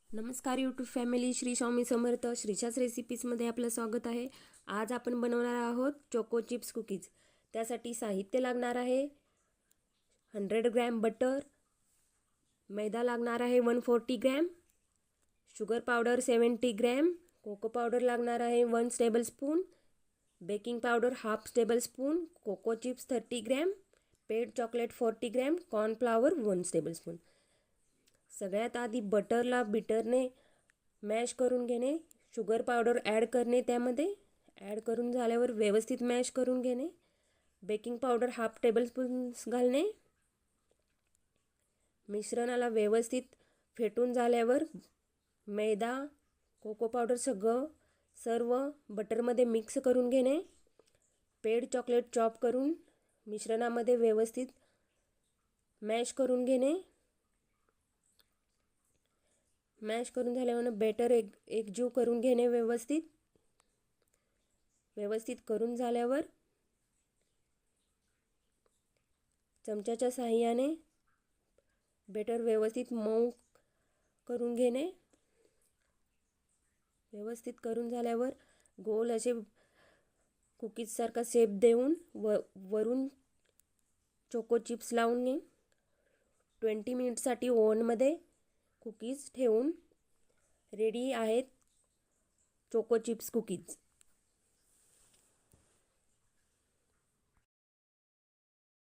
नमस्कार YouTube family, Shri Swami Samarth. श्रीच्याच रेसिपीजमध्ये आपलं स्वागत आहे. आज आपण बनवणार आहोत चोको चिप्स कुकीज. त्यासाठी साहित्य लागणार आहे 100 ग्रॅम बटर, मैदा लागणार आहे 140 gram, sugar powder 70 gram, cocoa powder लागणार आहे 1 tablespoon, baking powder half tablespoon, cocoa chips 30 gram, पेड चॉकलेट 40 ग्रॅम, कॉर्नफ्लॉवर 1 टेबलस्पून. सगळ्यात आधी बटरला बीटरने मॅश करून घेणे, शुगर पावडर ॲड करणे, त्यामध्ये ॲड करून झाल्यावर व्यवस्थित मॅश करून घेणे, बेकिंग पावडर हाफ टेबलस्पून घालणे. मिश्रणाला व्यवस्थित फेटून झाल्यावर मैदा, कोको पावडर सर्व बटरमध्ये मिक्स करून घेणे. पेड चॉकलेट चॉप करून मिश्रणामध्ये व्यवस्थित मॅश करून घेणे. मॅश करून झाल्यावर बॅटर एकजीव करून घेणे. व्यवस्थित करून झाल्यावर चमच्याच्या साहाय्याने बॅटर व्यवस्थित मऊ करून घेणे. व्यवस्थित करून झाल्यावर गोल असे कुकीजसारखा शेप देऊन वरून चोको चिप्स लावून 20 मिनिटसाठी ओव्हनमध्ये कुकीज ठेवून रेडी आहेत चोको चिप्स कुकीज.